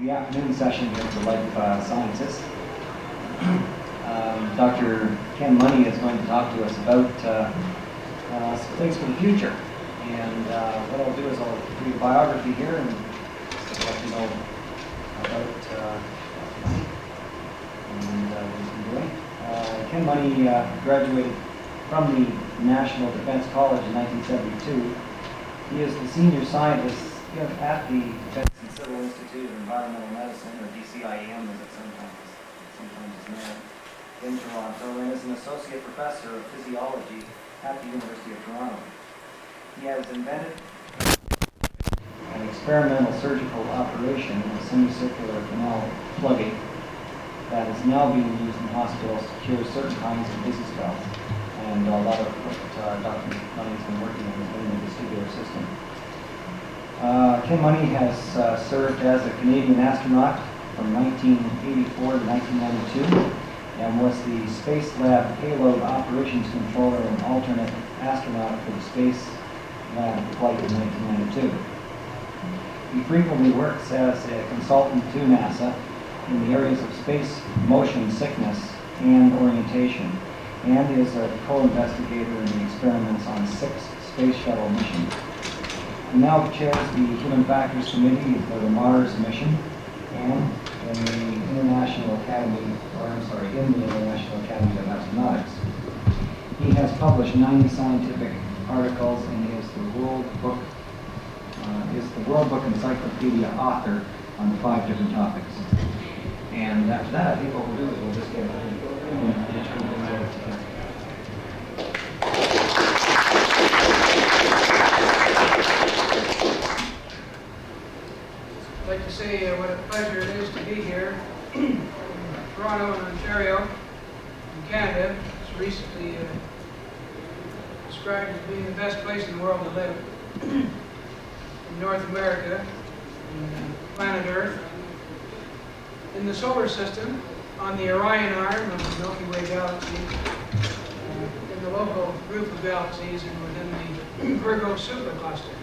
The afternoon session here for Life Sciences. Dr. Ken Money is going to talk to us about some things for the future. And what I'll do is I'll do a biography here and let you know about Dr. Money and what he's been doing. Ken Money graduated from the National Defense College in 1972. He is the senior scientist at the Defense and Civil Institute of Environmental Medicine, or DCIM as it sometimes is known, in Toronto, and is an associate professor of physiology at the University of Toronto. He has invented an experimental surgical operation of semicircular canal plugging that is now being used in hospitals to cure certain kinds of dizzy spells. And a lot of what Dr. Money has been working on is in the vestibular system. Ken Money has served as a Canadian astronaut from 1984 to 1992 and was the Space Lab Payload Operations Controller and alternate astronaut for the Space Lab flight in 1992. He frequently works as a consultant to NASA in the areas of space motion sickness and orientation, and is a co-investigator in the experiments on 6 space shuttle missions. He now chairs the Human Factors Committee for the Mars mission and in the International Academy of Astronautics. He has published 90 scientific articles and is the World Book Encyclopedia author on 5 different topics. And after that, I think what we'll do is we'll just get turn things over to him. I'd like to say what a pleasure it is to be here in Toronto and Ontario, in Canada. It's recently described as being the best place in the world to live. In North America, in planet Earth, in the solar system, on the Orion arm of the Milky Way galaxy, in the local group of galaxies, and within the Virgo supercluster.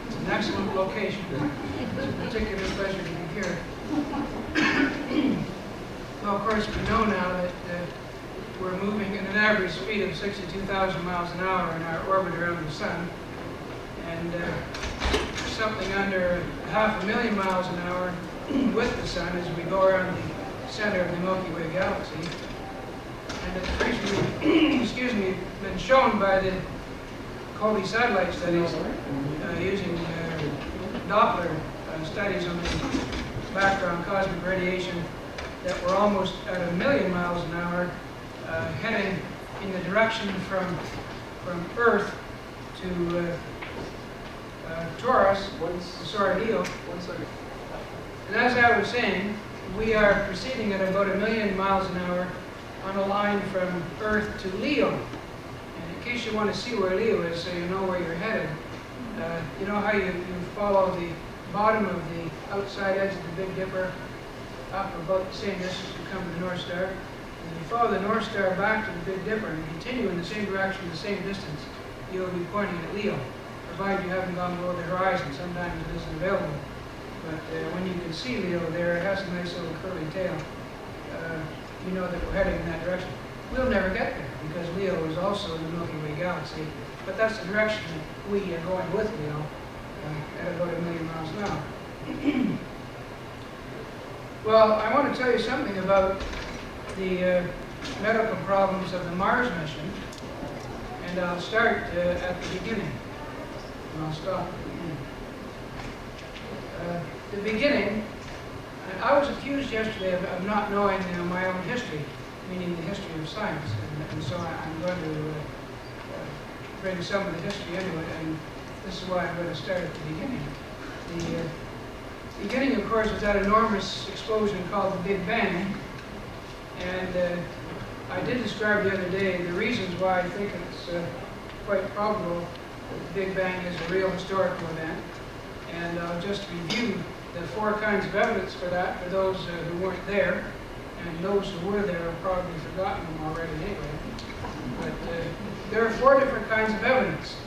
It's an excellent location. It's a particular pleasure to be here. Well, of course, we know now that we're moving at an average speed of 62,000 miles an hour in our orbit around the Sun, and something under 500,000 miles an hour with the Sun as we go around the center of the Milky Way galaxy. And it's recently, been shown by the Colby satellite studies using Doppler studies on the background cosmic radiation that we're almost at 1,000,000 miles an hour heading in the direction from Earth to Taurus, Leo. And as I was saying, we are proceeding at about 1,000,000 miles an hour on a line from Earth to Leo. And in case you want to see where Leo is, so you know where you're headed, you know how you follow the bottom of the outside edge of the Big Dipper up about the same distance to come to the North Star. And you follow the North Star back to the Big Dipper and continue in the same direction, the same distance, you'll be pointing at Leo, provided you haven't gone below the horizon. Sometimes it isn't available. But when you can see Leo there, it has a nice little curly tail. You know that we're heading in that direction. We'll never get there because Leo is also in the Milky Way galaxy. But that's the direction that we are going with Leo at about 1,000,000 miles an hour. Well, I want to tell you something about the medical problems of the Mars mission. And I'll start at the beginning. And I'll stop at the beginning. The beginning, I was accused yesterday of not knowing my own history, meaning the history of science, and so I'm going to bring some of the history into it, and this is why I'm going to start at the beginning. The beginning, of course, was that enormous explosion called the Big Bang, and I did describe the other day the reasons why I think it's quite probable that the Big Bang is a real historical event. And I'll just review the 4 kinds of evidence for that for those who weren't there. And those who were there have probably forgotten them already anyway. But there are 4 different kinds of evidence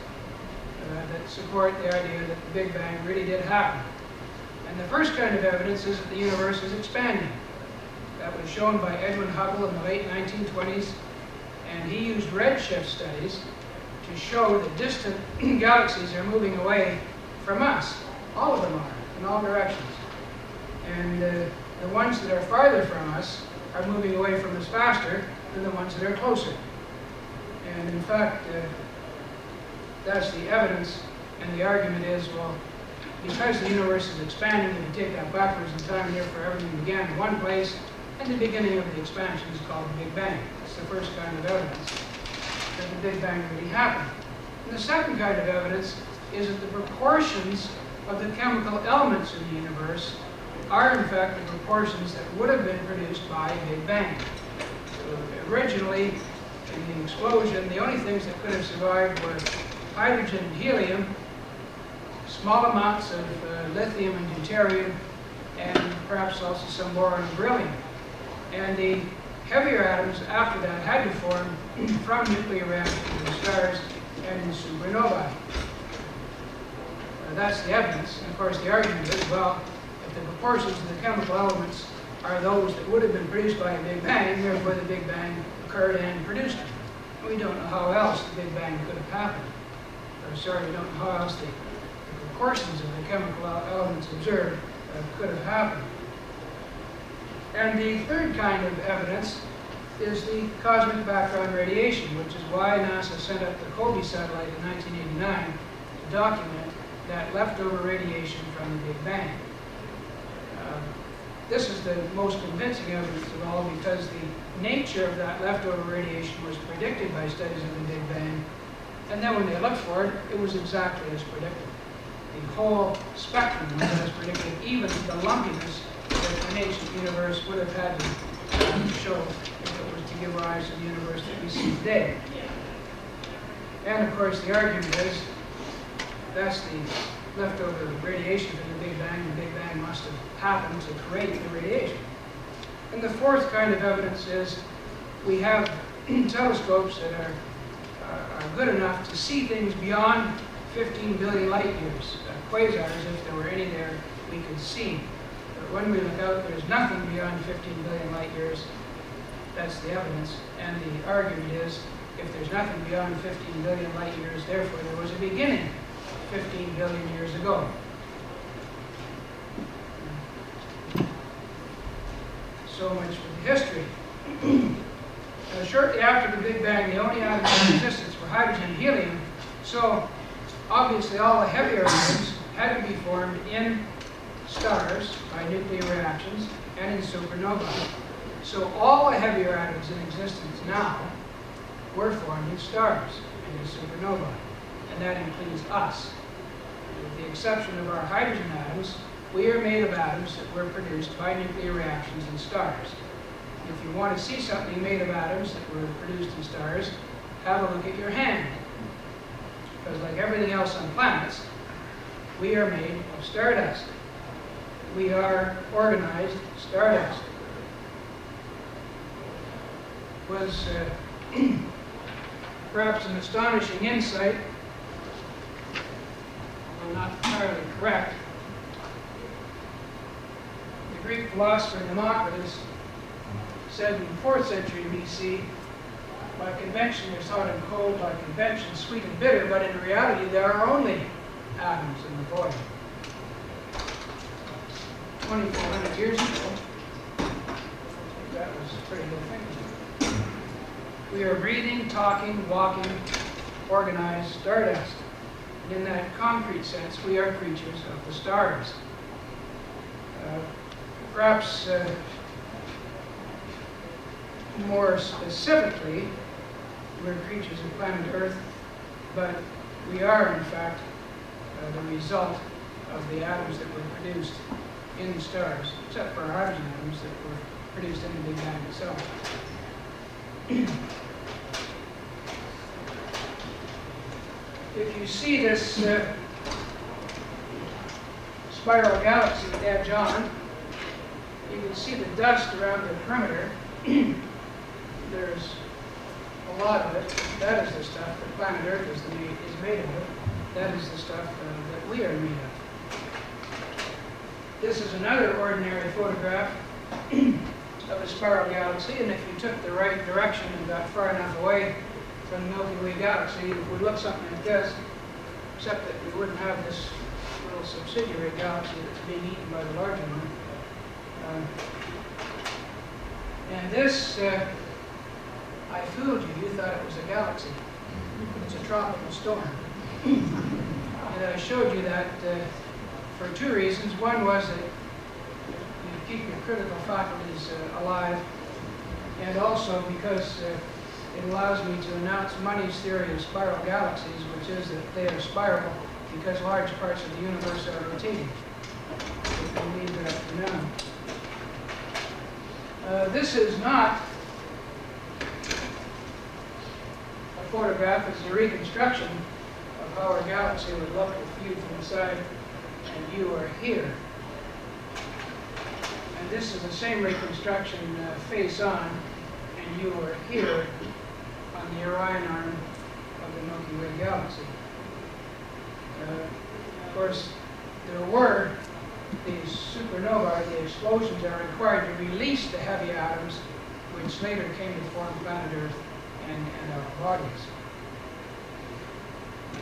that support the idea that the Big Bang really did happen. And the first kind of evidence is that the universe is expanding. That was shown by Edwin Hubble in the late 1920s, and he used redshift studies to show that distant galaxies are moving away from us. All of them are, in all directions. And the ones that are farther from us are moving away from us faster than the ones that are closer. And in fact, that's the evidence, and the argument is, well, because the universe is expanding, we can take that backwards in time, and therefore everything began in one place, and the beginning of the expansion is called the Big Bang. It's the first kind of evidence that the Big Bang really happened. And the second kind of evidence is that the proportions of the chemical elements in the universe are in fact the proportions that would have been produced by a Big Bang. So originally, in the explosion, the only things that could have survived were hydrogen and helium, small amounts of lithium and deuterium, and perhaps also some boron and beryllium. And the heavier atoms after that had to form from nuclear reactions in stars and in supernovae. That's the evidence. And of course, the argument is, well, if the proportions of the chemical elements are those that would have been produced by a Big Bang, therefore the Big Bang occurred and produced them. We don't know how else the Big Bang could have happened. Or sorry, we don't know how else the proportions of the chemical elements observed could have happened. And the third kind of evidence is the cosmic background radiation, which is why NASA sent up the COBE satellite in 1989 to document that leftover radiation from the Big Bang. This is the most convincing evidence of all because the nature of that leftover radiation was predicted by studies of the Big Bang, and then when they looked for it, it was exactly as predicted. The whole spectrum was as predicted, even the lumpiness that an ancient universe would have had to show if it was to give rise to the universe that we see today. And of course, the argument is that's the leftover radiation from the Big Bang. The Big Bang must have happened to create the radiation. And the fourth kind of evidence is we have telescopes that are good enough to see things beyond 15 billion light years. Quasars, if there were any there, we could see. But when we look out, there's nothing beyond 15 billion light years. That's the evidence. And the argument is, if there's nothing beyond 15 billion light years, therefore there was a beginning 15 billion years ago. So much for the history. Shortly after the Big Bang, the only atoms in existence were hydrogen and helium. So obviously all the heavier atoms had to be formed in stars by nuclear reactions and in supernovae. So all the heavier atoms in existence now were formed in stars and in supernovae. And that includes us. With the exception of our hydrogen atoms, we are made of atoms that were produced by nuclear reactions in stars. If you want to see something made of atoms that were produced in stars, have a look at your hand. Because like everything else on planets, we are made of stardust. We are organized stardust. Was perhaps an astonishing insight, although not entirely correct. The Greek philosopher Democritus said in the 4th century BC, by convention there's hot and cold, by convention sweet and bitter, but in reality there are only atoms in the void. 2,400 years ago, that was pretty good thinking. We are breathing, talking, walking, organized stardust. And in that concrete sense, we are creatures of the stars. Perhaps more specifically, we're creatures of planet Earth, but we are, in fact, the result of the atoms that were produced in the stars, except for our hydrogen atoms that were produced in the Big Bang itself. If you see this spiral galaxy edge on, you can see the dust around the perimeter. There's a lot of it. That is the stuff that planet Earth is made of. That is the stuff that we are made of. This is another ordinary photograph of a spiral galaxy, and if you took the right direction and got far enough away from the Milky Way galaxy, it would look something like this, except that we wouldn't have this little subsidiary galaxy that's being eaten by the larger one. And this, I fooled you. You thought it was a galaxy. It's a tropical storm. And I showed you that for two reasons. One was that you keep your critical faculties alive, and also because it allows me to announce Money's theory of spiral galaxies, which is that they are spiral because large parts of the universe are rotating. So we leave that for now. This is not a photograph, it's a reconstruction of how our galaxy would look if viewed from the side and you are here. And this is the same reconstruction face on, and you are here on the Orion arm of the Milky Way galaxy. Of course, there were these supernovae, the explosions are required to release the heavy atoms, which later came to form planet Earth and our bodies.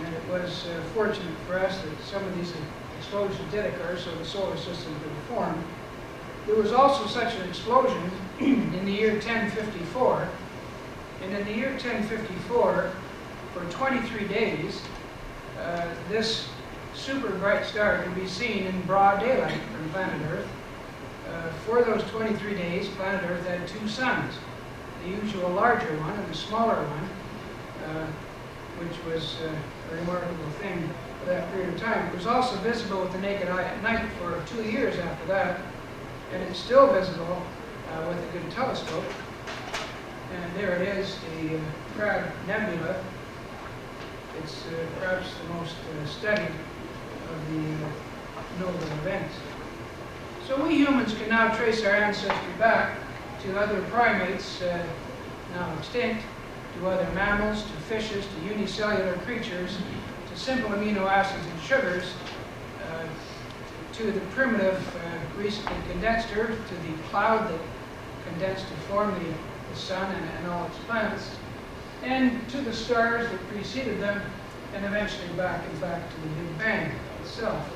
And it was fortunate for us that some of these explosions did occur, so the solar system could form. There was also such an explosion in the year 1054, and in the year 1054, for 23 days, this super bright star can be seen in broad daylight from planet Earth. For those 23 days, planet Earth had two suns, the usual larger one and the smaller one, which was a remarkable thing for that period of time. It was also visible with the naked eye at night for 2 years after that, and it's still visible with a good telescope. And there it is, the Crab Nebula. It's perhaps the most studied of the notable events. So we humans can now trace our ancestry back to other primates now extinct, to other mammals, to fishes, to unicellular creatures, to simple amino acids and sugars, to the primitive recently condensed Earth, to the cloud that condensed to form the sun and all its planets, and to the stars that preceded them, and eventually back, in fact, to the Big Bang itself.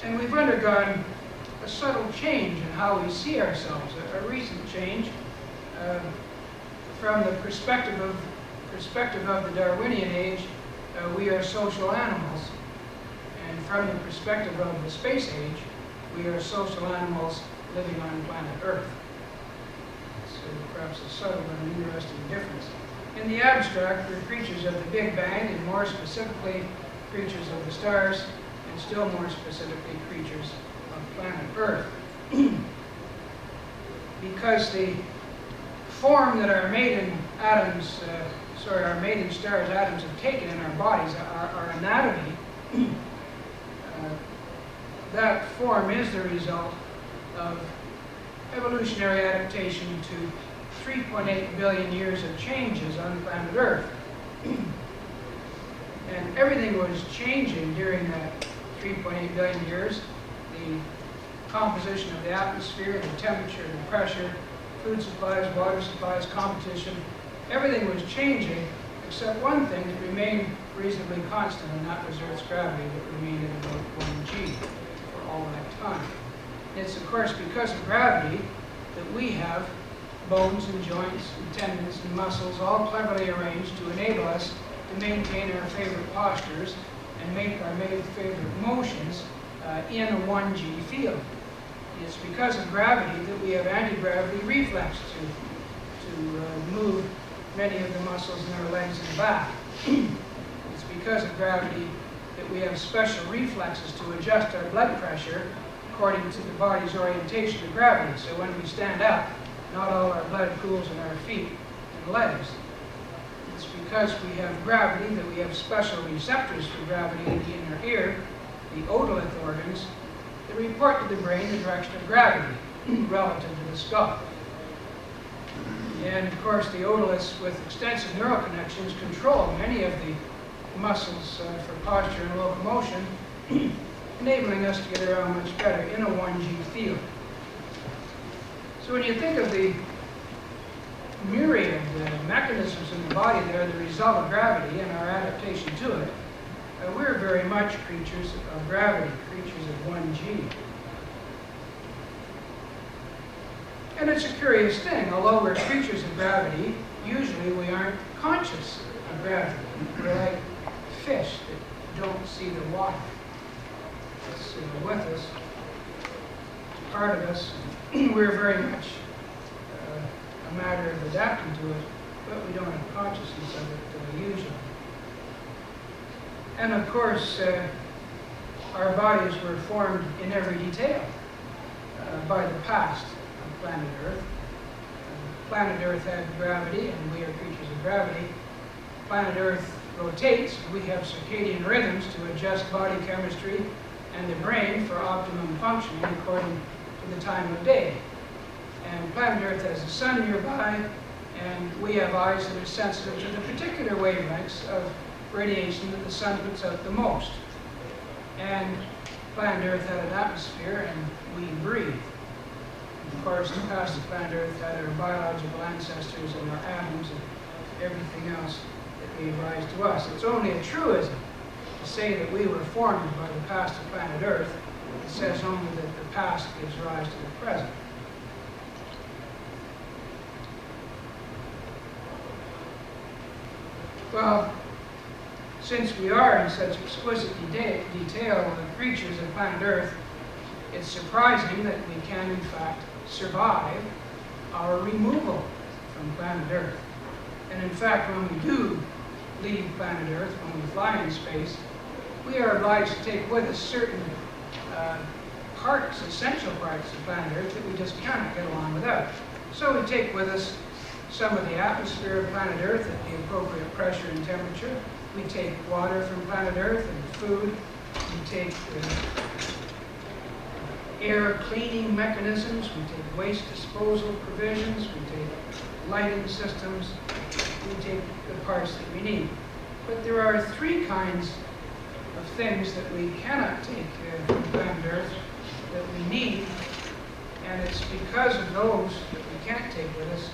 And we've undergone a subtle change in how we see ourselves, a recent change from the perspective of the Darwinian age. We are social animals, and from the perspective of the space age, we are social animals living on planet Earth. So perhaps a subtle and interesting difference. In the abstract, we're creatures of the Big Bang, and more specifically, creatures of the stars, and still more specifically, creatures of planet Earth. Because the form that our maiden stars' atoms have taken in our bodies, our anatomy, that form is the result of evolutionary adaptation to 3.8 billion years of changes on planet Earth. And everything was changing during that 3.8 billion years. The composition of the atmosphere, the temperature, the pressure, food supplies, water supplies, competition, everything was changing except one thing that remained reasonably constant, and that was Earth's gravity, that remained at about 1g for all that time. It's of course because of gravity that we have bones and joints and tendons and muscles all cleverly arranged to enable us to maintain our favorite postures and make our favorite motions in a 1g field. It's because of gravity that we have anti-gravity reflex to move many of the muscles in our legs and back. It's because of gravity that we have special reflexes to adjust our blood pressure according to the body's orientation to gravity. So when we stand up, not all our blood pools in our feet and legs. It's because we have gravity that we have special receptors for gravity in the inner ear, the otolith organs, that report to the brain the direction of gravity relative to the skull. And of course, the otoliths with extensive neural connections control many of the muscles for posture and locomotion. enabling us to get around much better in a 1G field. So when you think of the myriad mechanisms in the body that are the result of gravity and our adaptation to it, we're very much creatures of gravity, creatures of 1G. And it's a curious thing. Although we're creatures of gravity, usually we aren't conscious of gravity. We're like fish that don't see the water. It's with us, it's part of us. We're very much a matter of adapting to it, but we don't have consciousness of it usually. And of course, our bodies were formed in every detail by the past of planet Earth. Planet Earth had gravity, and we are creatures of gravity. Planet Earth rotates. We have circadian rhythms to adjust body chemistry and the brain for optimum functioning according to the time of day. And planet Earth has the sun nearby, and we have eyes that are sensitive to the particular wavelengths of radiation that the sun puts out the most. And planet Earth had an atmosphere, and we breathe. Of course, the past of planet Earth had our biological ancestors and our atoms and everything else that gave rise to us. It's only a truism to say that we were formed by the past of planet Earth. It says only that the past gives rise to the present. Well, since we are in such exquisite detail creatures of planet Earth, it's surprising that we can, in fact, survive our removal from planet Earth. And in fact, when we do leave planet Earth, when we fly in space, we are obliged to take with us certain parts, essential parts of planet Earth that we just cannot get along without. So we take with us some of the atmosphere of planet Earth at the appropriate pressure and temperature. We take water from planet Earth and food. We take air cleaning mechanisms. We take waste disposal provisions. We take lighting systems. We take the parts that we need. But there are three kinds of things that we cannot take from planet Earth that we need, and it's because of those that we can't take with us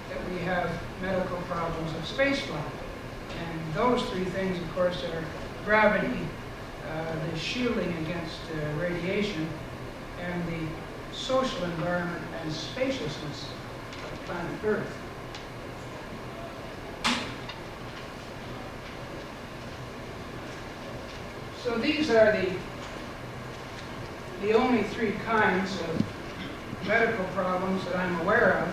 that we have medical problems of spaceflight. And those three things, of course, are gravity, the shielding against radiation, and the social environment and spaciousness of planet Earth. So these are the only three kinds of medical problems that I'm aware of.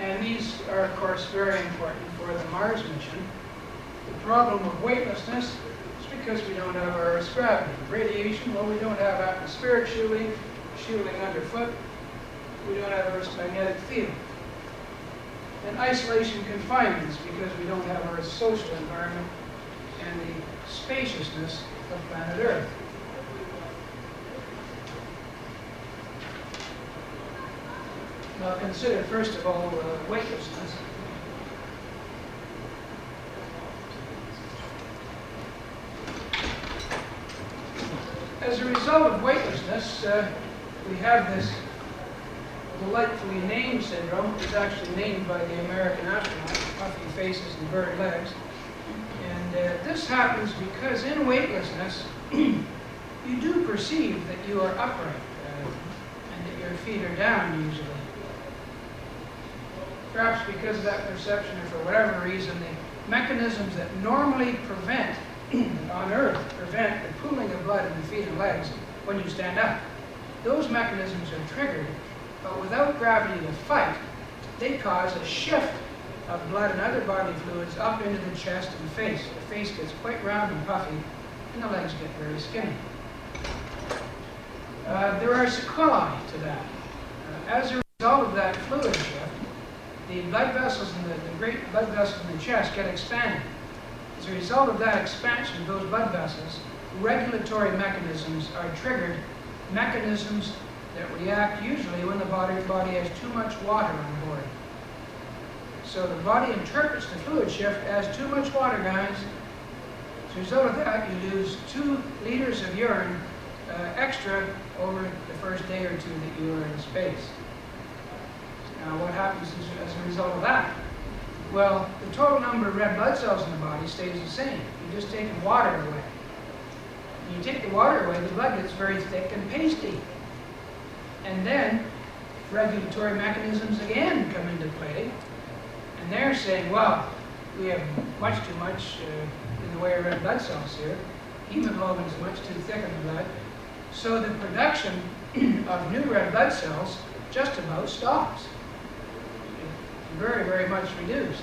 And these are, of course, very important for the Mars mission. The problem of weightlessness is because we don't have Earth's gravity. Radiation, well, we don't have atmospheric shielding underfoot. We don't have Earth's magnetic field. And isolation confinement is because we don't have Earth's social environment and the spaciousness of planet Earth. Now consider, first of all, weightlessness. As a result of weightlessness, we have this delightfully named syndrome. It's actually named by the American astronauts, puffy faces and bird legs. And this happens because in weightlessness, you do perceive that you are upright and that your feet are down usually. Perhaps because of that perception or for whatever reason, the mechanisms that normally prevent, on Earth, prevent the pooling of blood in the feet and legs when you stand up, those mechanisms are triggered, but without gravity to fight, they cause a shift of blood and other bodily fluids up into the chest and face. The face gets quite round and puffy, and the legs get very skinny. There are sequelae to that. As a result of that fluid shift, the blood vessels in the great blood vessels in the chest get expanded. As a result of that expansion of those blood vessels, regulatory mechanisms are triggered, mechanisms that react usually when the body has too much water on board. So the body interprets the fluid shift as too much water, guys. As a result of that, you lose 2 liters of urine extra over the first day or 2 that you were in space. Now, what happens as a result of that? Well, the total number of red blood cells in the body stays the same. You just take the water away. When you take the water away, the blood gets very thick and pasty. And then regulatory mechanisms again come into play. And they're saying, well, we have much too much in the way of red blood cells here. Hemoglobin is much too thick in the blood. So the production of new red blood cells just about stops. It's very, very much reduced.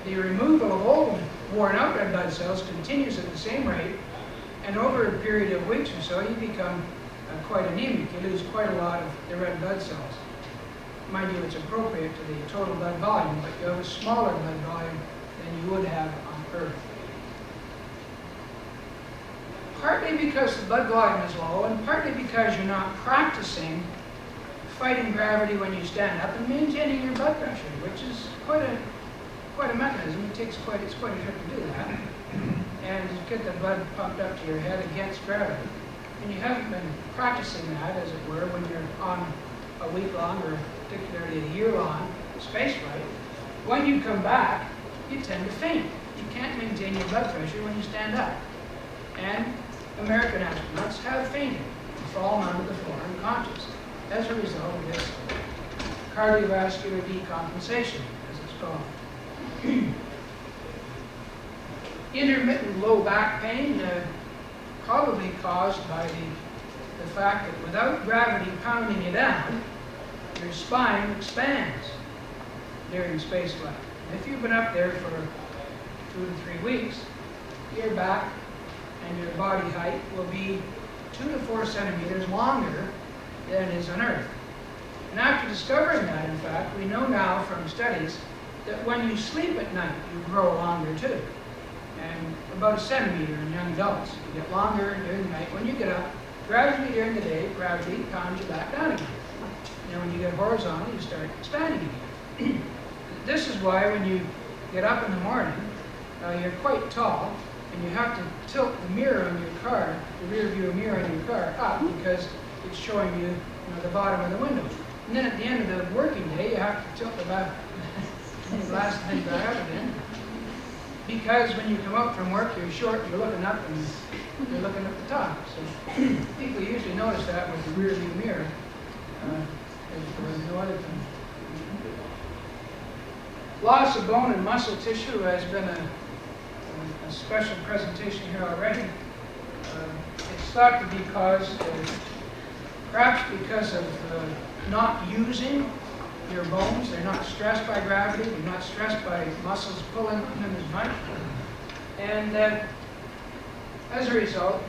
The removal of old, worn out red blood cells continues at the same rate, and over a period of weeks or so, you become quite anemic. You lose quite a lot of the red blood cells. Mind you, it's appropriate to the total blood volume, but you have a smaller blood volume than you would have on Earth. Partly because the blood volume is low, and partly because you're not practicing fighting gravity when you stand up and maintaining your blood pressure, which is quite a mechanism. It's quite a trick to do that, and to get the blood pumped up to your head against gravity. And you haven't been practicing that, as it were, when you're on a week-long or particularly a year-long space flight. When you come back, you tend to faint. You can't maintain your blood pressure when you stand up. And American astronauts have fainted and fallen onto the floor unconscious as a result of this cardiovascular decompensation, as it's called. Intermittent low back pain, probably caused by the fact that without gravity pounding you down, your spine expands during spaceflight. If you've been up there for 2 to 3 weeks, your back and your body height will be 2 to 4 centimeters longer than it is on Earth. And after discovering that, in fact, we know now from studies that when you sleep at night, you grow longer too. And about 1 centimeter in young adults. You get longer during the night. When you get up, gradually during the day, gravity pounds you back down again. And when you get horizontal, you start expanding again. This is why when you get up in the morning, you're quite tall, and you have to tilt the mirror on your car, the rear view mirror on your car, up because it's showing you, the bottom of the window. And then at the end of the working day, you have to tilt the back, the glass thing back up again. Because when you come out from work, you're short, you're looking up, and you're looking at the top. So people usually notice that with the rear view mirror. There's no other thing. Loss of bone and muscle tissue has been a special presentation here already. It's thought to be caused, perhaps because of not using your bones. They're not stressed by gravity. They're not stressed by muscles pulling on them as much. And as a result,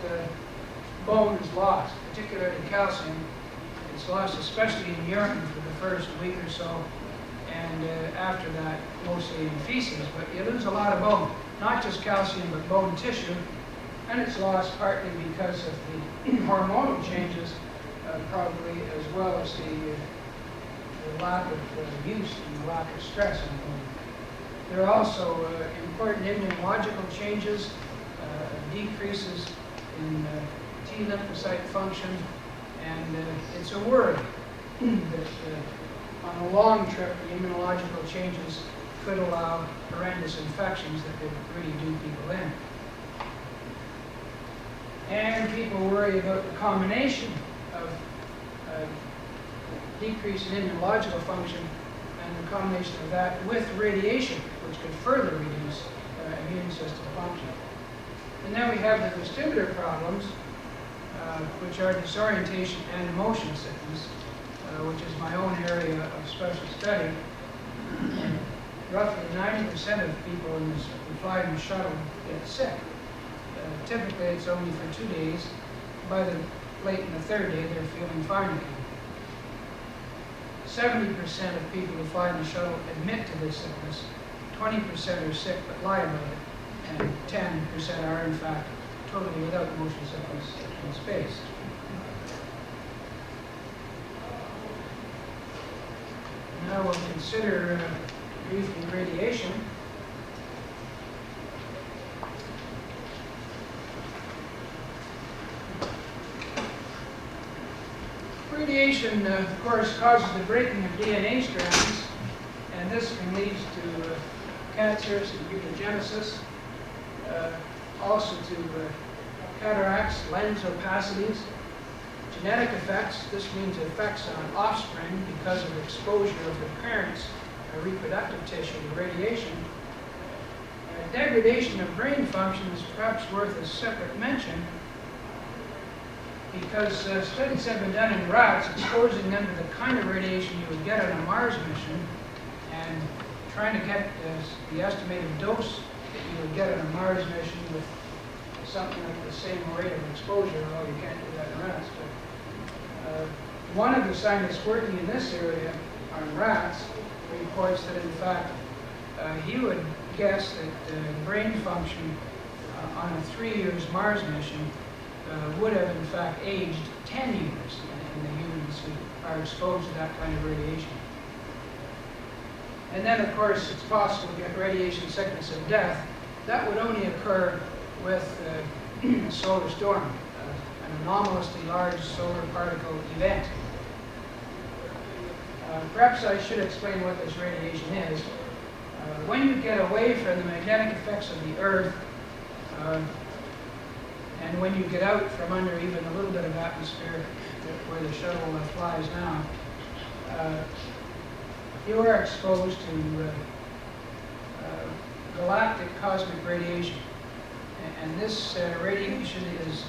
bone is lost, particularly calcium. It's lost especially in urine for the first week or so, and after that, mostly in feces. But you lose a lot of bone, not just calcium, but bone tissue. And it's lost partly because of the hormonal changes, probably, as well as the lack of use and the lack of stress on bone. There are also important immunological changes, decreases in T lymphocyte function, and it's a worry that on a long trip, the immunological changes could allow horrendous infections that could really do people in. And people worry about the combination of decrease in immunological function and the combination of that with radiation, which could further reduce immune system function. And then we have the vestibular problems, which are disorientation and motion sickness, which is my own area of special study. And roughly 90% of people who fly in the shuttle get sick. Typically, it's only for 2 days. By the late in the 3rd day, they're feeling fine again. 70% of people who fly in the shuttle admit to this sickness. 20% are sick but lie about it, and 10% are, in fact, totally without motion sickness in space. Now we'll consider briefly radiation. Radiation, of course, causes the breaking of DNA strands, and this can lead to cancers and mutagenesis, also to cataracts, lens opacities, genetic effects. This means effects on offspring because of exposure of the parents' reproductive tissue to radiation. Degradation of brain function is perhaps worth a separate mention, because studies have been done in rats exposing them to the kind of radiation you would get on a Mars mission and trying to get the estimated dose that you would get on a Mars mission with something like the same rate of exposure. Well, you can't do that in rats. But one of the scientists working in this area on rats reports that, in fact, he would guess that brain function on a 3 years Mars mission would have, in fact, aged 10 years in the humans who are exposed to that kind of radiation. And then, of course, it's possible to get radiation sickness and death. That would only occur with a solar storm, an anomalously large solar particle event. Perhaps I should explain what this radiation is. When you get away from the magnetic effects of the Earth, and when you get out from under even a little bit of atmosphere where the shuttle flies now, you are exposed to galactic cosmic radiation. And this radiation is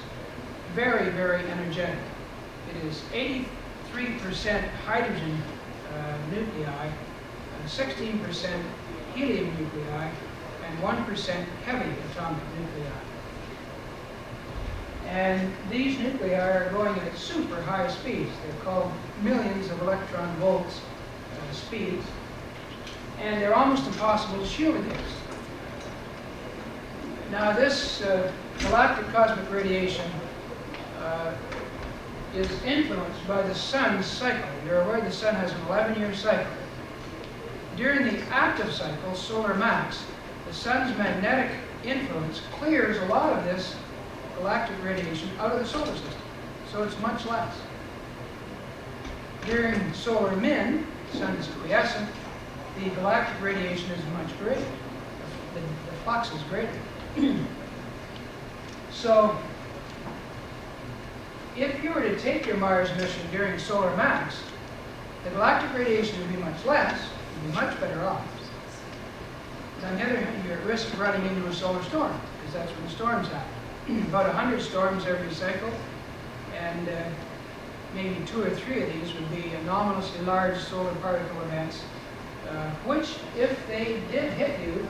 very, very energetic. It is 83% hydrogen nuclei, 16% helium nuclei, and 1% heavy atomic nuclei. And these nuclei are going at super high speeds. They're called millions of electron volts speeds, and they're almost impossible to shield against. Now, this galactic cosmic radiation is influenced by the sun's cycle. You're aware the sun has an 11-year cycle. During the active cycle, solar max, the sun's magnetic influence clears a lot of this galactic radiation out of the solar system, so it's much less. During solar min, the sun is quiescent, the galactic radiation is much greater. The flux is greater. So, if you were to take your Mars mission during solar max, the galactic radiation would be much less, you'd be much better off. But on the other hand, you're at risk of running into a solar storm, because that's when the storms happen. About 100 storms every cycle, and maybe 2 or 3 of these would be anomalously large solar particle events, which, if they did hit you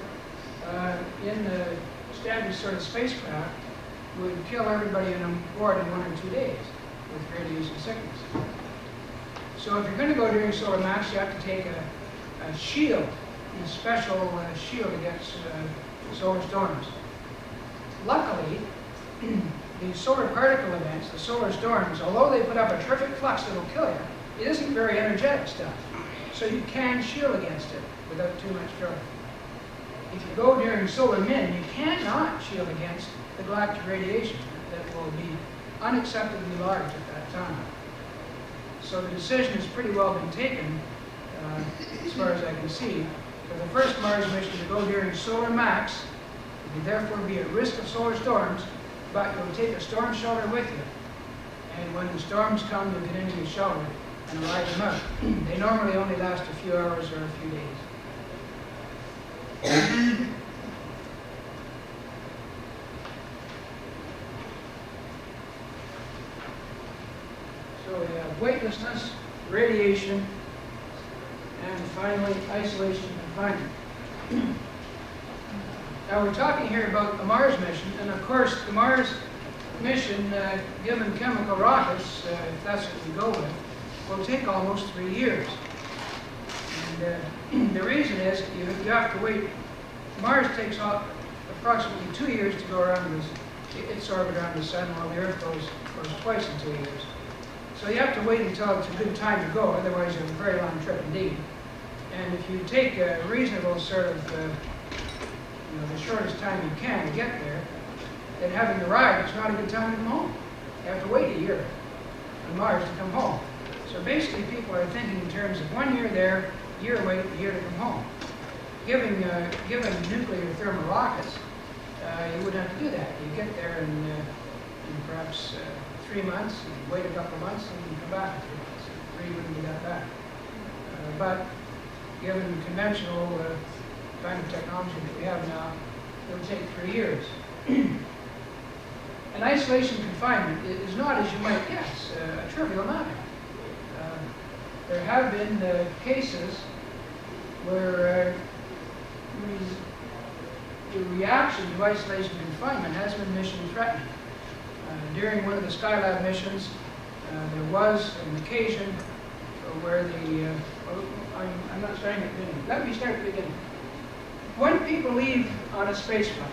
in the standard sort of spacecraft, would kill everybody on board in 1 or 2 days with radiation sickness. So if you're going to go during solar max, you have to take a shield, a special shield against solar storms. Luckily, the solar particle events, the solar storms, although they put up a terrific flux that will kill you, it isn't very energetic stuff. So you can shield against it without too much trouble. If you go during solar min, you cannot shield against the galactic radiation that will be unacceptably large at that time. So the decision has pretty well been taken, as far as I can see, for the first Mars mission to go during solar max. You would therefore be at risk of solar storms, but you'll take a storm shelter with you. And when the storms come, you'll get into your shelter and ride them out. They normally only last a few hours or a few days. So we have weightlessness, radiation, and finally isolation and confinement. Now we're talking here about the Mars mission, and of course the Mars mission, given chemical rockets, if that's what we go with, will take almost 3 years. And the reason is you have to wait. Mars takes approximately 2 years to go around its orbit around the sun, while the Earth goes twice in 2 years. So you have to wait until it's a good time to go, otherwise you have a very long trip indeed. And if you take a reasonable sort of, the shortest time you can to get there, then having the ride is not a good time to come home. You have to wait a year on Mars to come home. basically people are thinking in terms of 1 year there, year away, a year to come home. Given nuclear thermal rockets, you wouldn't have to do that. You get there in perhaps 3 months, and wait a couple of months, and you come back in 3 months. It really wouldn't be that bad. But given conventional kind of technology that we have now, it'll take 3 years. And isolation confinement is not, as you might guess, a trivial matter. There have been cases where the reaction to isolation confinement has been mission threatening. During one of the Skylab missions, there was an occasion where I'm not starting at the beginning. Let me start at the beginning. When people leave on a space flight,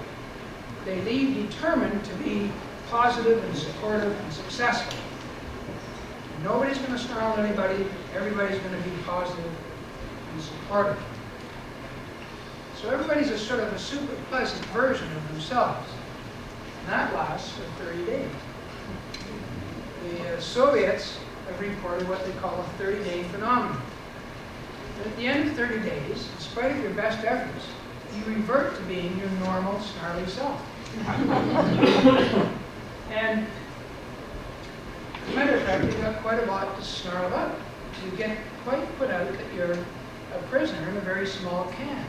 they leave determined to be positive and supportive and successful. Nobody's going to snarl at anybody. Everybody's going to be positive and supportive. So everybody's a sort of a super pleasant version of themselves. And that lasts for 30 days. The Soviets have reported what they call a 30-day phenomenon. But at the end of 30 days, in spite of your best efforts, you revert to being your normal, snarly self. And as a matter of fact, you've got quite a lot to snarl about. You get quite put out that you're a prisoner in a very small can.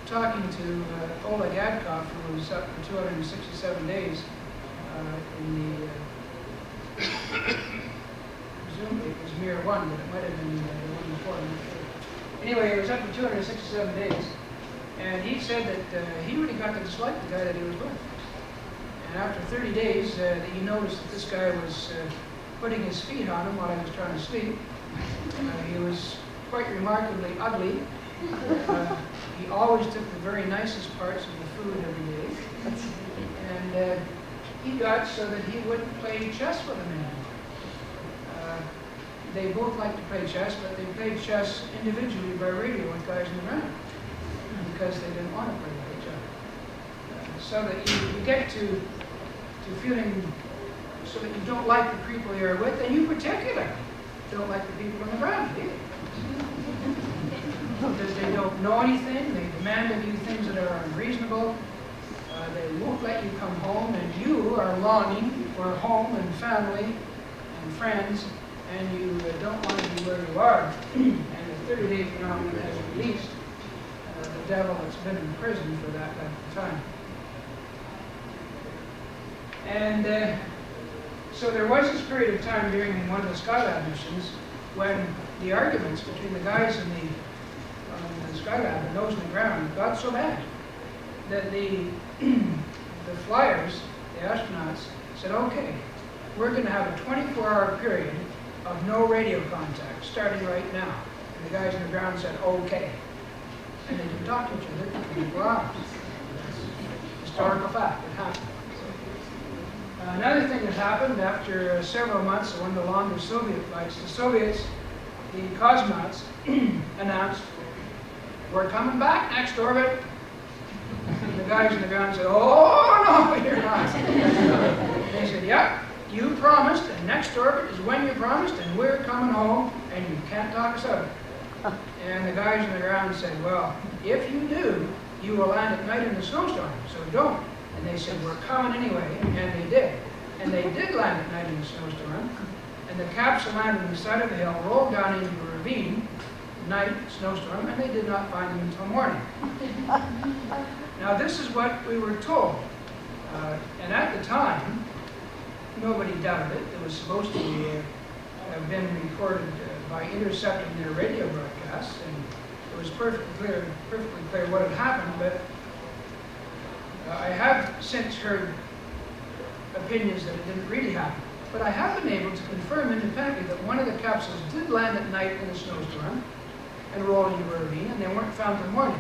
Talking to Oleg Adkov, who was up for 267 days in the, presumably it was Mir 1, but it might have been the one before, I'm not sure. Anyway, he was up for 267 days, and he said that he really got to dislike the guy that he was with. And after 30 days, he noticed that this guy was putting his feet on him while he was trying to sleep. He was quite remarkably ugly. He always took the very nicest parts of the food every day. And he got so that he wouldn't play chess with him anymore. They both liked to play chess, but they played chess individually by radio with guys in the round because they didn't want to play with each other. So that you get to feeling so that you don't like the people you're with, and you particularly don't like the people on the ground either. Because they don't know anything, they demand of you things that are unreasonable, they won't let you come home, and you are longing for home and family and friends, and you don't want to be where you are. And the 30-day phenomenon has released the devil that's been in prison for that length of time. And so there was this period of time during one of the Skylab missions when the arguments between the guys in the Skylab and those on the ground got so bad that the flyers, the astronauts, said, okay, we're going to have a 24-hour period of no radio contact starting right now. And the guys on the ground said, okay. And they didn't talk to each other for 24 hours. Historical fact, it happened. Another thing that happened after several months of one of the longest Soviet flights, the Soviets, the cosmonauts, announced, we're coming back next orbit. And the guys on the ground said, oh, no, you're not. They said, yeah, you promised, and next orbit is when you promised, and we're coming home, and you can't talk us out of it. And the guys on the ground said, well, if you do, you will land at night in a snowstorm, so don't. And they said, we're coming anyway, and they did. And they did land at night in a snowstorm, and the capsule landed on the side of the hill, rolled down into a ravine, night, snowstorm, and they did not find them until morning. Now this is what we were told. And at the time, nobody doubted it. It was supposed to have been recorded by intercepting their radio broadcasts, and it was perfectly clear what had happened, but I have since heard opinions that it didn't really happen. But I have been able to confirm independently that one of the capsules did land at night in a snowstorm and roll into a ravine, and they weren't found till morning.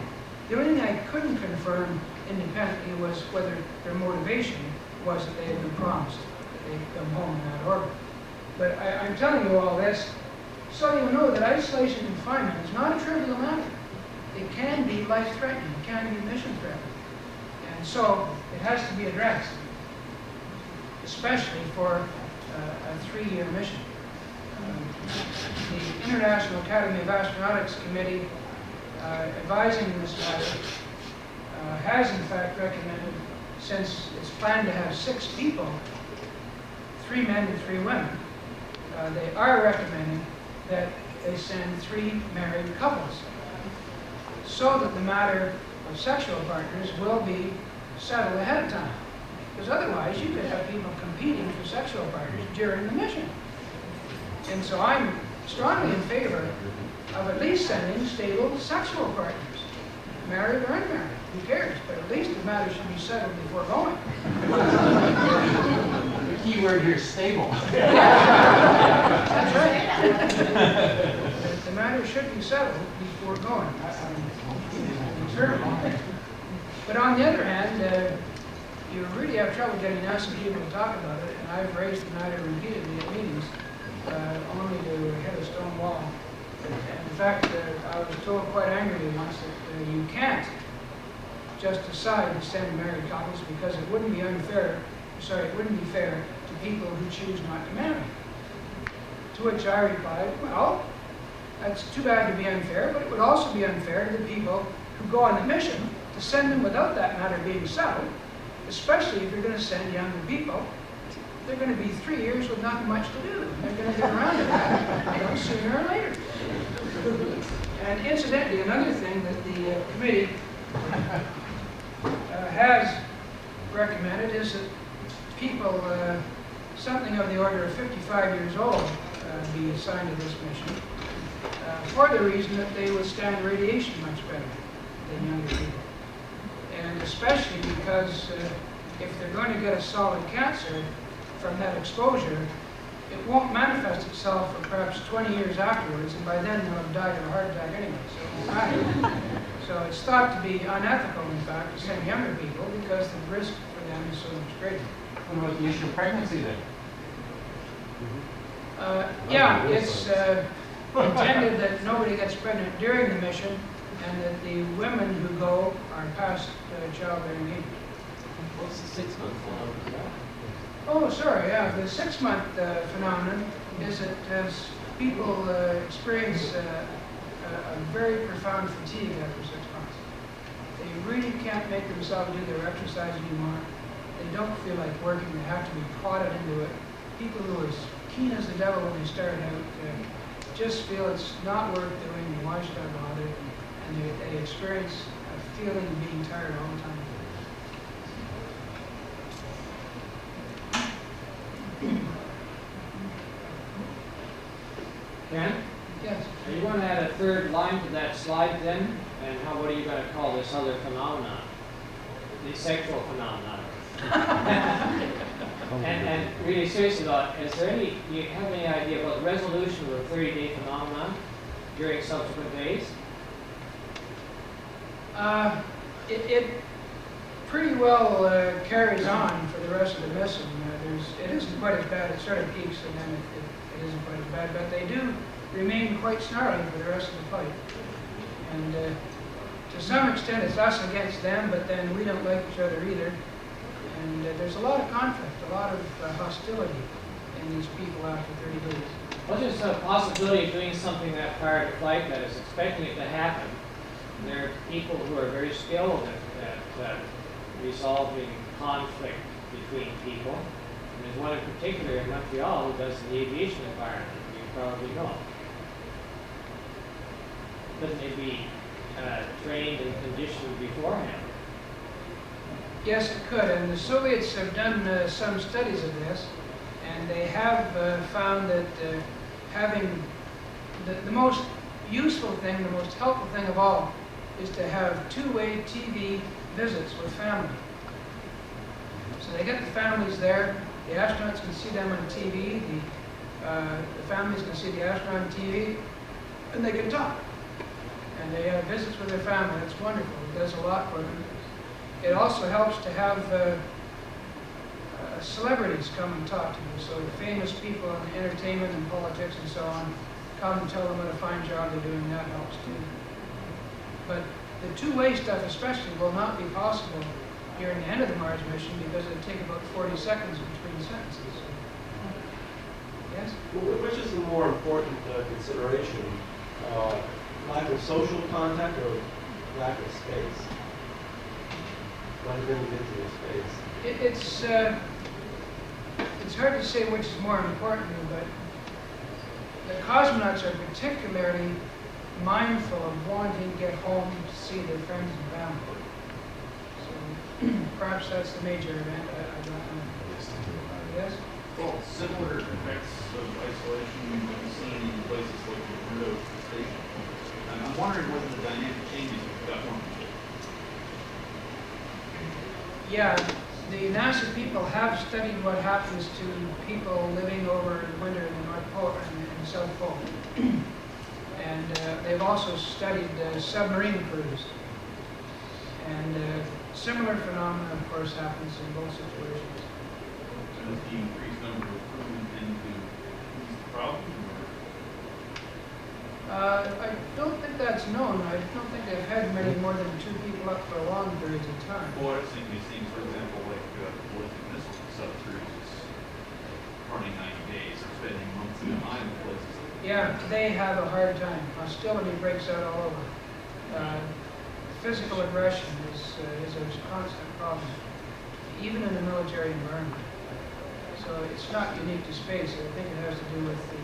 The only thing I couldn't confirm independently was whether their motivation was that they had been promised that they'd come home in that orbit. But I'm telling you all this so you know that isolation confinement is not a trivial matter. It can be life-threatening, it can be mission-threatening. And so it has to be addressed, especially for a 3-year mission. International Academy of Astronautics Committee advising this matter has in fact recommended, since it's planned to have 6 people, 3 men and 3 women, they are recommending that they send 3 married couples, so that the matter of sexual partners will be settled ahead of time. Because otherwise you could have people competing for sexual partners during the mission. And so I'm strongly in favor of at least sending stable sexual partners, married or unmarried, who cares? But at least the matter should be settled before going. The key word here is stable. That's right. The matter should be settled before going. I'm determined. But on the other hand, you really have trouble getting enough people to talk about it, and I've raised the matter repeatedly at meetings, only to hit a stone wall. And in fact, I was told quite angrily once that you can't just decide to send married couples because it wouldn't be fair to people who choose not to marry. To which I replied, well, that's too bad to be unfair, but it would also be unfair to the people who go on the mission to send them without that matter being settled, especially if you're going to send younger people. They're going to be 3 years with nothing much to do. They're going to get around to that, sooner or later. And incidentally, another thing that the committee has recommended is that people, something of the order of 55 years old, be assigned to this mission, for the reason that they withstand radiation much better than younger people. And especially because if they're going to get a solid cancer from that exposure, it won't manifest itself for perhaps 20 years afterwards, and by then they'll have died of a heart attack anyway, so it won't matter. So it's thought to be unethical, in fact, to send younger people because the risk for them is so much greater. What about the issue of pregnancy then? Yeah, it's intended that nobody gets pregnant during the mission, and that the women who go are past childbearing age. What's the 6-month phenomenon? Oh, sorry, yeah. The 6-month phenomenon is that as people experience a very profound fatigue after 6 months. They really can't make themselves do their exercise anymore. They don't feel like working. They have to be prodded into it. People who are as keen as the devil when they start out just feel it's not worth doing. Why should I bother? And they experience a feeling of being tired all the time. Ken, Yes. are you going to add a 3rd line to that slide then? And what are you going to call this other phenomenon? The sexual phenomenon. and really seriously though, do you have any idea about the resolution of the 30-day phenomenon during subsequent days? It pretty well carries on for the rest of the mission. It isn't quite as bad. It sort of peaks and then it isn't quite as bad. But they do remain quite snarly for the rest of the flight. And to some extent it's us against them, but then we don't like each other either. And there's a lot of conflict, a lot of hostility in these people after 30 days. Well, there's a possibility of doing something that prior to flight that is expecting it to happen. There are people who are very skilled at resolving conflict between people. And there's one in particular in Montreal who does in the aviation environment, you probably know. Couldn't they be trained and conditioned beforehand? Yes, it could. And the Soviets have done some studies of this, and they have found that having the most useful thing, the most helpful thing of all, is to have 2-way TV visits with family. So they get the families there, the astronauts can see them on TV, the families can see the astronaut on TV, and they can talk. And they have visits with their family. It's wonderful. It does a lot for them. It also helps to have celebrities come and talk to you. So the famous people in entertainment and politics and so on come and tell them what a fine job they're doing. That helps too. But the 2-way stuff especially will not be possible during the end of the Mars mission because it would take about 40 seconds between sentences. You Yes? Which is the more important consideration? Lack of social contact or lack of space? Lack of individual space? It's hard to say which is more important, but the cosmonauts are particularly mindful of wanting to get home to see their friends and family. So perhaps that's the major event. I don't know. Yes? Well, similar effects of isolation we've seen in places like the Pluto station. And I'm wondering whether the dynamic changes if you've got more people. Yeah, the NASA people have studied what happens to people living over in winter in the North Pole and in the South Pole. And they've also studied submarine crews. And similar phenomena, of course, happens in both situations. So does the increased number of crew tend to ease the problem? I don't think that's known. I don't think they've had many more than 2 people up for long periods of time. Well, I was thinking of things, for example, like ballistic missile sub-cruises running 90 days or spending months at a time in places. Yeah, they have a hard time. Hostility breaks out all over. Physical aggression is a constant problem, even in the military environment. So it's not unique to space. I think it has to do with the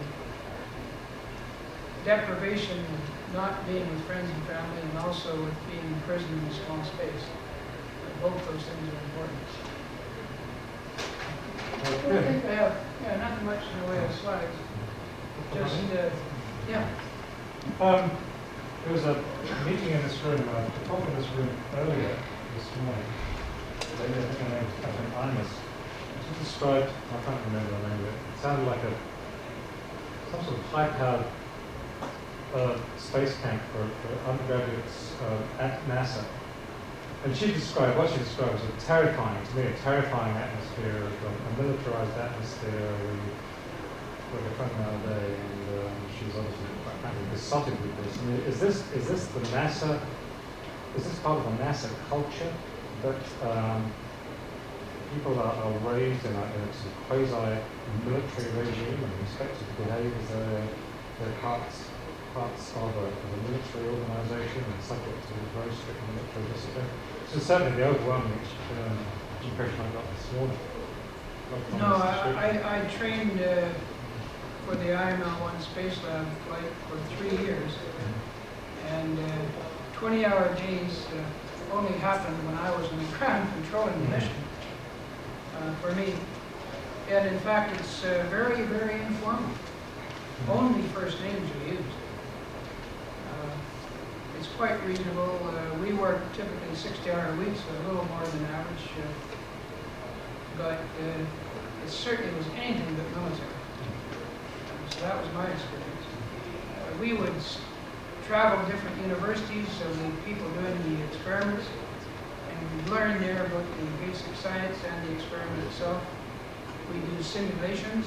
deprivation of not being with friends and family, and also with being imprisoned in a small space. Both those things are important. I think I have nothing much in the way of slides. Just, yeah. There was a meeting in this room, the top of this room earlier this morning. I think her name was Catherine Imus. She described, I can't remember the name of it, it sounded like some sort of high-powered space camp for undergraduates at NASA. And what she described was a terrifying atmosphere, a militarized atmosphere with a friend nowadays, and she was obviously quite frankly besotted with this. I mean, is this the NASA? Is this part of the NASA culture that people are raised in a sort of quasi-military regime and expected to behave as they're parts of a military organization and subject to very strict military discipline? So certainly the overwhelming impression I got this morning. No, I trained for the IML-1 Space Lab flight for 3 years, and 20-hour days only happened when I was in the ground controlling the mission for me. And in fact, it's very, very informal. Only first names are used. It's quite reasonable. We work typically 60-hour weeks, so a little more than average. But it certainly was anything but military. So that was my experience. We would travel to different universities of the people doing the experiments, and we'd learn there about the basic science and the experiment itself. We do simulations,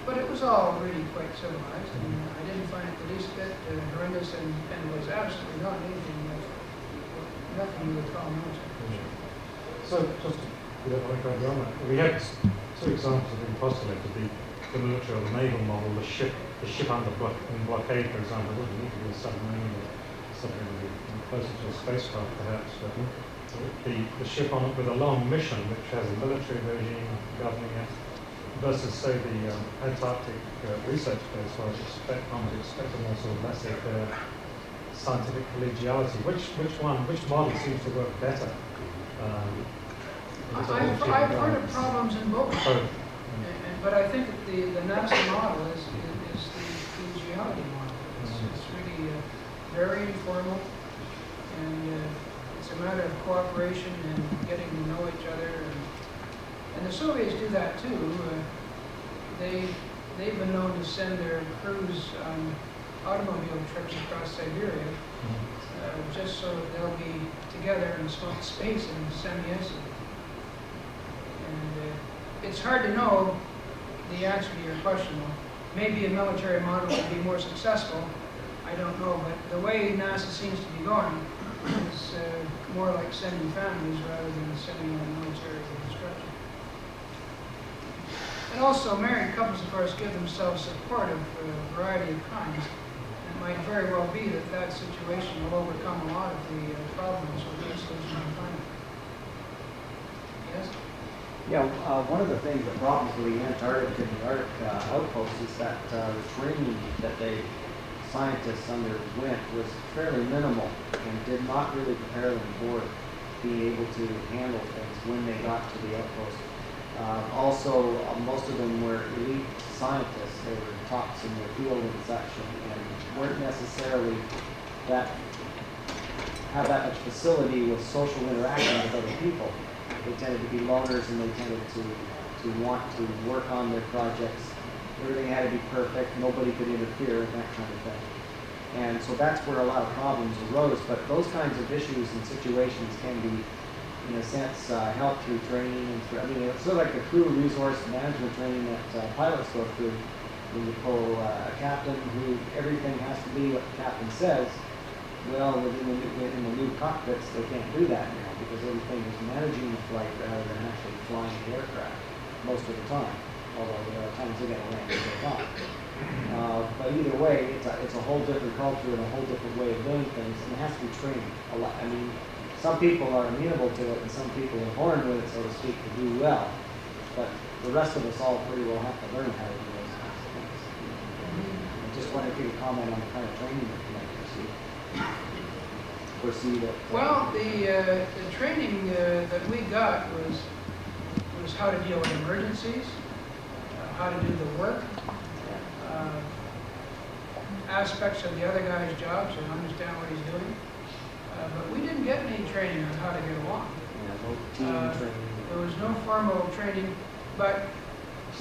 but it was all really quite civilized, and I didn't find it the least bit horrendous, and it was absolutely not anything nothing you would call military. So just we had 2 examples of being postulated, the military or the naval model, the ship under in blockade, for example, wouldn't need to be a submarine or something closer to a spacecraft perhaps, but the ship with a long mission which has a military regime governing it, versus say the Antarctic research base where one would expect a more sort of laissez-faire scientific collegiality. Which model seems to work better? I've heard of problems in both. But I think that the NASA model is the collegiality model. It's really very informal, and it's a matter of cooperation and getting to know each other. And the Soviets do that too. They've been known to send their crews on automobile trips across Siberia, just so that they'll be together in a small space and semi-isolate. And it's hard to know the answer to your question. Maybe a military model would be more successful. I don't know, but the way NASA seems to be going is more like sending families rather than sending on military construction. And also, married couples, of course, give themselves support of a variety of kinds. It might very well be that that situation will overcome a lot of the problems with isolation confinement. Yes? Yeah, one of the things that problems with the Antarctic and the Arctic outposts is that the training that the scientists underwent was fairly minimal and did not really prepare them for being able to handle things when they got to the outpost. Also, most of them were elite scientists. They were tops in their field and such, and weren't necessarily have that much facility with social interaction with other people. They tended to be loners, and they tended to want to work on their projects. Everything had to be perfect. Nobody could interfere, and that kind of thing. And so that's where a lot of problems arose. But those kinds of issues and situations can be, in a sense, helped through training. And through, I mean, it's sort of like the crew resource management training that pilots go through. When you pull a captain who everything has to be what the captain says, well, in the new cockpits, they can't do that now because everything is managing the flight rather than actually flying the aircraft most of the time. Although there are times they got to land at the top. But either way, it's a whole different culture and a whole different way of doing things, and it has to be trained a lot. I mean, some people are amenable to it, and some people are born with it, so to speak, to do well. But the rest of us all pretty well have to learn how to do those kinds of things. I just wonder if you could comment on the kind of training that you might foresee that. Well, the training that we got was how to deal with emergencies, how to do the work, aspects of the other guy's jobs and understand what he's doing. But we didn't get any training on how to get along. Yeah, no team training. There was no formal training, but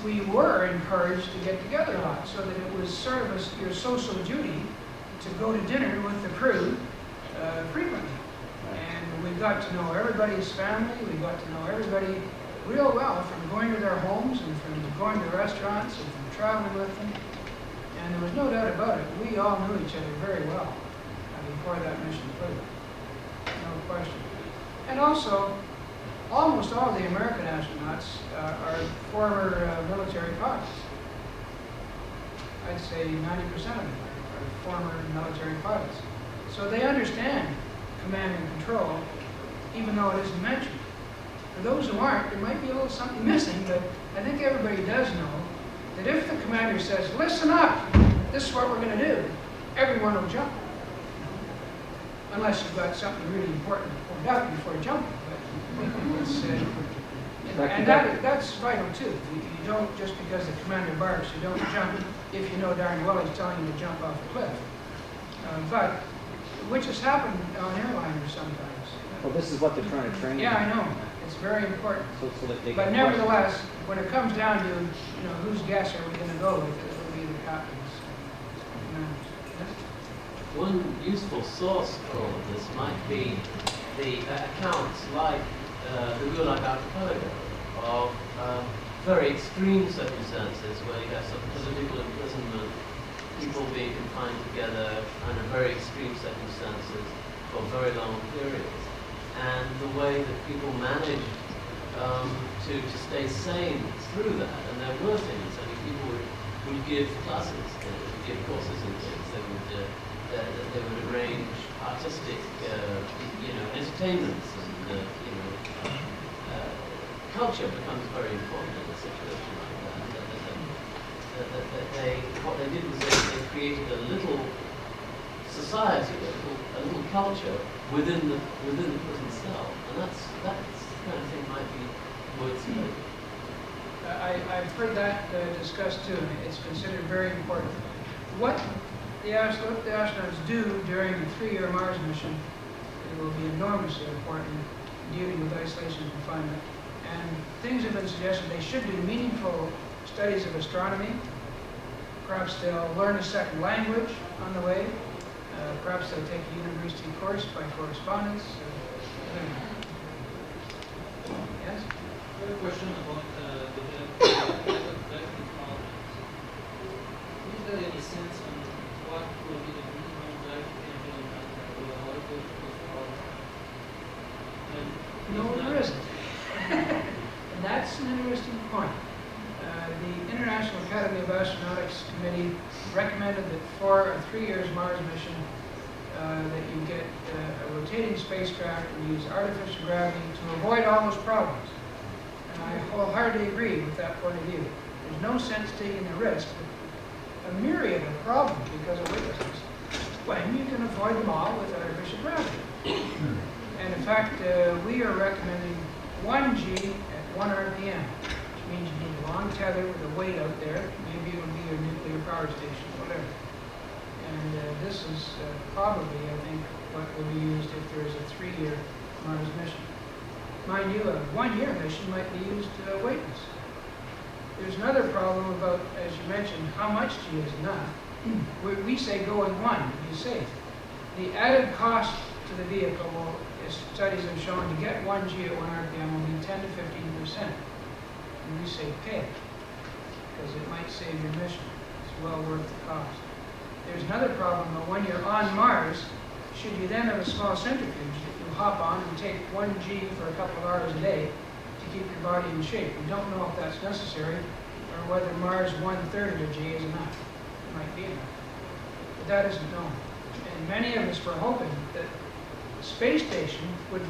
we were encouraged to get together a lot, so that it was sort of your social duty to go to dinner with the crew frequently. And we got to know everybody's family, we got to know everybody real well from going to their homes and from going to restaurants and from traveling with them. And there was no doubt about it, we all knew each other very well before that mission flew. No question. And also, almost all the American astronauts are former military pilots. I'd say 90% of them are former military pilots. So they understand command and control, even though it isn't mentioned. For those who aren't, there might be a little something missing, but I think everybody does know that if the commander says, listen up, this is what we're going to do, everyone will jump. Unless you've got something really important to point out before jumping. But it's, and that's vital too. You don't, just because the commander barks, you don't jump if you know darn well he's telling you to jump off a cliff. But, which has happened on airliners sometimes. Well, this is what they're trying to train. Yeah, I know. It's very important. So that they But can nevertheless, when it comes down to, whose guess are we going to go with, it will be the captain's. One useful source for all of this might be the accounts like the Gulag Archipelago of very extreme circumstances where you have some political imprisonment, people being confined together under very extreme circumstances for very long periods, and the way that people managed to stay sane through that. And there were things, I mean, people would give classes, they would give courses and things, they would arrange artistic, entertainments, and culture becomes very important in a situation like that. What they did was they created a little society, a little culture within the prison cell, and that's the kind of thing might be worth studying. I've heard that discussed too, and it's considered very important. What the astronauts do during the 3-year Mars mission, it will be enormously important in dealing with isolation and confinement. And things have been suggested they should do meaningful studies of astronomy. Perhaps they'll learn a second language on the way. Perhaps they'll take a university course by correspondence. Yes? I have a question about the electric mountains. Is there any sense on what will be the minimum life implement for the electric No, there isn't. And that's an interesting point. The Academy of Astronautics Committee recommended that for a 3 years Mars mission, that you get a rotating spacecraft and use artificial gravity to avoid all those problems. And I wholeheartedly agree with that point of view. There's no sense taking the risk of a myriad of problems because of weightlessness when you can avoid them all with artificial gravity. And in fact, we are recommending 1G at 1 RPM, which means you need a long tether with a weight out there. Maybe it'll be your nuclear power station, whatever. And this is probably, I think, what will be used if there is a 3-year Mars mission. Mind you, a 1-year mission might be used weightless. There's another problem about, as you mentioned, how much G is enough. We say go in 1, be safe. The added cost to the vehicle, as studies have shown, to get 1G at 1 RPM will be 10 to 15%. And we say pay, because it might save your mission. It's well worth the cost. There's another problem, though, when you're on Mars, should you then have a small centrifuge that you hop on and take 1G for a couple of hours a day to keep your body in shape. We don't know if that's necessary or whether Mars 1/3 of a G is enough. It might be enough. But that isn't known. And many of us were hoping that the space station would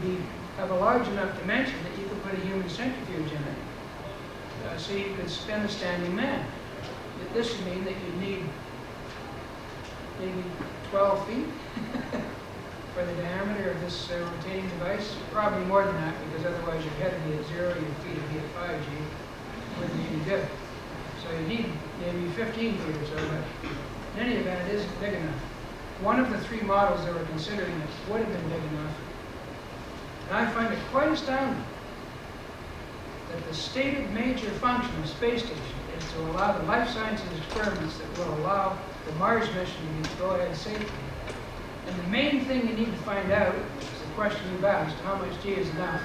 have a large enough dimension that you could put a human centrifuge in it so you could spin a standing man. This would mean that you'd need maybe 12 feet for the diameter of this rotating device. Probably more than that, because otherwise your head would be at 0, your feet would be at 5G. Wouldn't be any good. So you need maybe 15 feet or so, but in any event, it isn't big enough. One of the 3 models they were considering it would have been big enough. And I find it quite astounding that the stated major function of space station is to allow the life sciences experiments that will allow the Mars mission to go ahead safely. And the main thing you need to find out is the question you've asked, how much G is enough?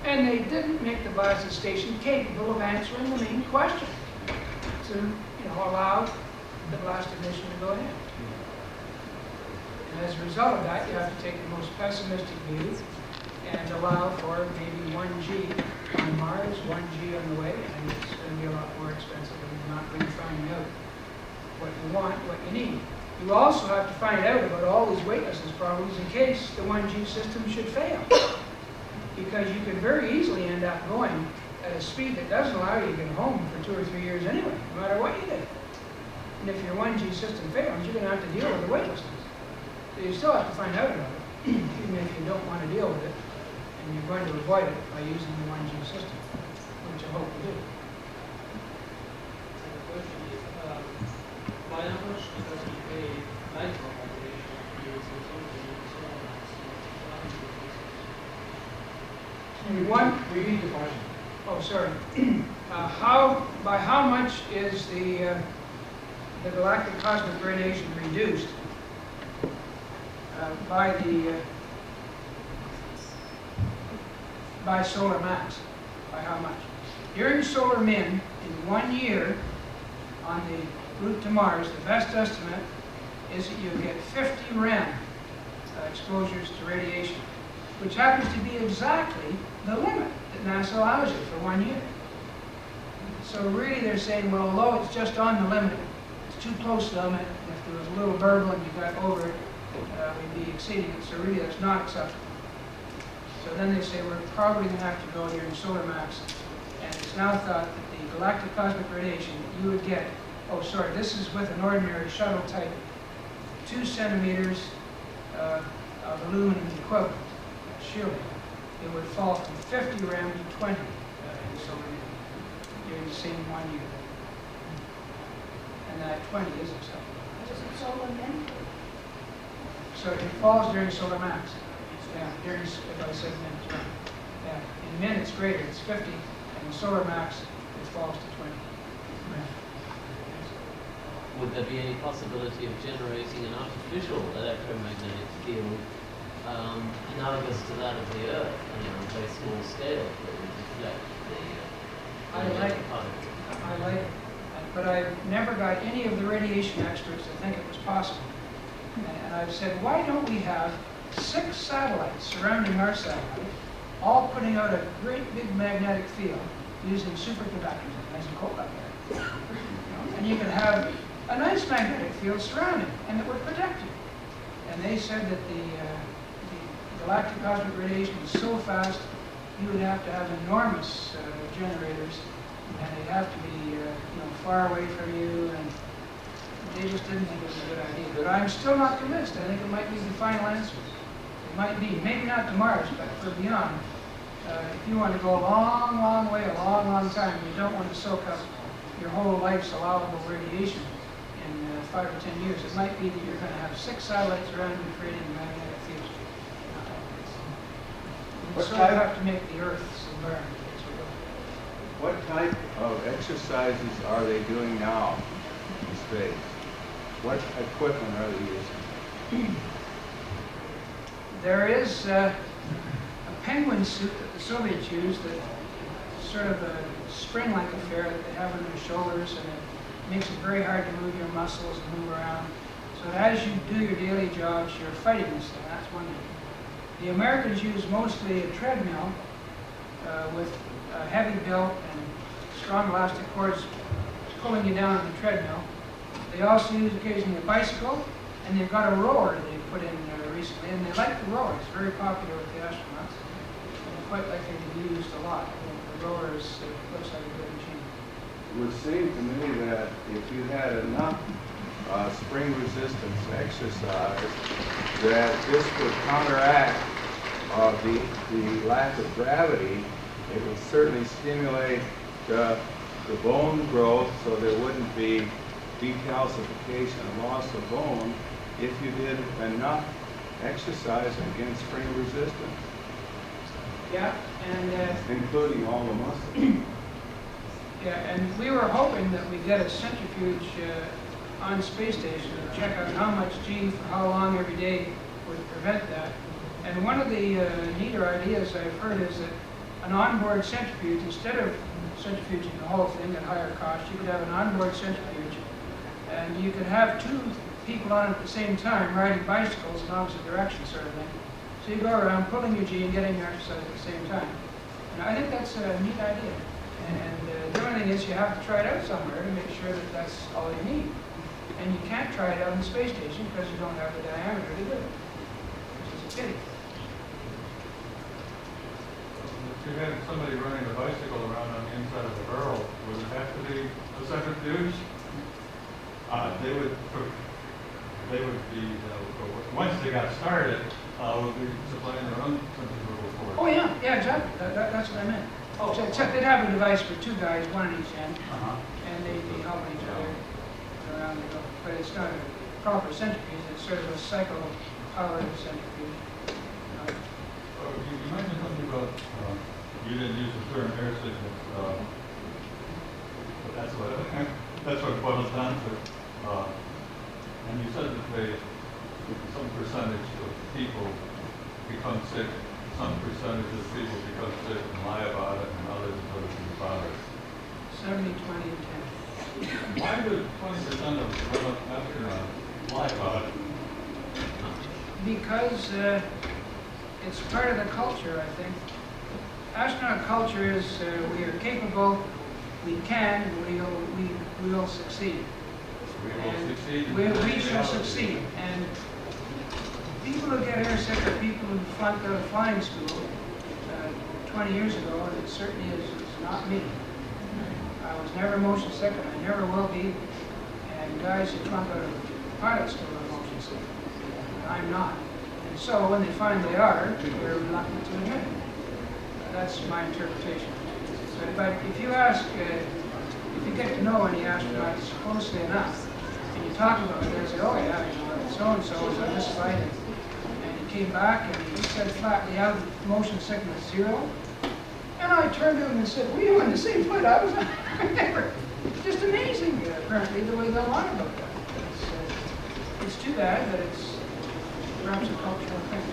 And they didn't make the blasted station capable of answering the main question to allow the blasted mission to go ahead. And as a result of that, you have to take the most pessimistic view and allow for maybe 1G on Mars, 1G on the way, and it's going to be a lot more expensive and you're not really finding out what you want, what you need. You also have to find out about all these weightlessness problems in case the 1G system should fail. Because you could very easily end up going at a speed that doesn't allow you to get home for 2 or 3 years anyway, no matter what you do. And if your 1G system fails, you're going to have to deal with the weightlessness. So you still have to find out about it, even if you don't want to deal with it, and you're going to avoid it by using the 1G system, which I hope you do. The question is, why how much does he pay micro Repeat the question. Oh, sorry. By how much is the galactic cosmic radiation reduced by solar mass? By how much? During solar min, in 1 year, on the route to Mars, the best estimate is that you get 50 rem exposures to radiation, which happens to be exactly the limit that NASA allows you for 1 year. So really they're saying, well, although it's just on the limit, it's too close to the limit. If there was a little burble and you got over it, we'd be exceeding it. So really that's not acceptable. So then they say we're probably going to have to go during solar max. And it's now thought that the galactic cosmic radiation that you would get, oh sorry, this is with an ordinary shuttle type, 2 centimeters of aluminum equivalent, surely. It would fall from 50 rem to 20 in solar min during the same 1 year. And that 20 is acceptable. Solar min? So it falls during solar max. Yeah, during, if I said min, it's right. Yeah, in min it's greater, it's 50, and in solar max it falls to 20. Right. Would there be any possibility of generating an artificial electromagnetic field analogous to that of the Earth, on a very small scale, that would reflect the I like it, but I've never got any of the radiation experts to think it was possible. And I've said, why don't we have 6 satellites surrounding our satellite, all putting out a great big magnetic field using superconductors? It's nice and cold up there. And you could have a nice magnetic field surrounding, and it would protect you. And they said that the galactic cosmic radiation is so fast, you would have to have enormous generators, and they'd have to be far away from you, and they just didn't think it was a good idea. But I'm still not convinced. I think it might be the final answer. It might be, maybe not to Mars, but for beyond. If you want to go a long, long way, a long, long time, you don't want to soak up your whole life's allowable radiation in 5 or 10 years. It might be that you're going to have 6 satellites around you creating a magnetic field. What So you type- have to make the Earth's environment. What type of exercises are they doing now in space? What equipment are they using? There is a penguin suit that the Soviets used that's sort of a spring-like affair that they have on their shoulders, and it makes it very hard to move your muscles and move around. So that as you do your daily jobs, you're fighting this thing. That's one thing. The Americans use mostly a treadmill with a heavy belt and strong elastic cords pulling you down on the treadmill. They also use occasionally a bicycle, and they've got a rower they put in recently, and they like the rower. It's very popular with the astronauts, and quite likely to be used a lot. The rower looks like a good machine. It would seem to me that if you had enough spring resistance exercise, that this would counteract the lack of gravity. It would certainly stimulate the bone growth, so there wouldn't be decalcification and loss of bone if you did enough exercise against spring resistance, Yeah, and including all the muscles. yeah, and we were hoping that we'd get a centrifuge on space station to check out how much G for how long every day would prevent that. And one of the neater ideas I've heard is that an onboard centrifuge, instead of centrifuging the whole thing at higher cost, you could have an onboard centrifuge, and you could have 2 people on it at the same time riding bicycles in opposite directions, sort of thing. So you go around pulling your G and getting your exercise at the same time. And I think that's a neat idea. And the only thing is you have to try it out somewhere to make sure that that's all you need. And you can't try it out in the space station because you don't have the diameter to do it, which is a pity. If you had somebody running a bicycle around on the inside of the barrel, would it have to be a centrifuge? They would be, once they got started, would be supplying their own centrifugal force. Oh, yeah, exactly. That's what I meant. Oh, Except they'd have a device for 2 guys, one on each end, Uh-huh. and they'd be helping each other around the go. But it's not a proper centrifuge, it's sort of a cycle-powered centrifuge. You mentioned something about, you didn't use the term air sickness, but that's what it boils down to. And you said that some percentage of people become sick, some percentage of people become sick and lie about it, and others go to the virus. 70, 20, and 10. Why would 20% of astronauts lie about it? Because it's part of the culture, I think. Astronaut culture is we are capable, we can, we will succeed. We will And succeed. we shall succeed. And people who get airsick are people who flunked out of flying school 20 years ago, and it certainly is not me. I was never motion sick, and I never will be. And guys who flunk out of pilot school are motion sick. And I'm not. And so when they find they are, they're reluctant to admit it. That's my interpretation. But if you ask, if you get to know any astronauts closely enough, and you talk about it, they say, oh yeah, so-and-so was on this flight, and he came back, and he said flatly, out motion sickness 0. And I turned to him and said, were you on the same flight I was on? It's just amazing, apparently, the way they'll lie about that. It's too bad, but it's perhaps a cultural thing.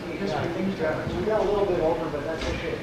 I guess we got a little bit over, but that's okay.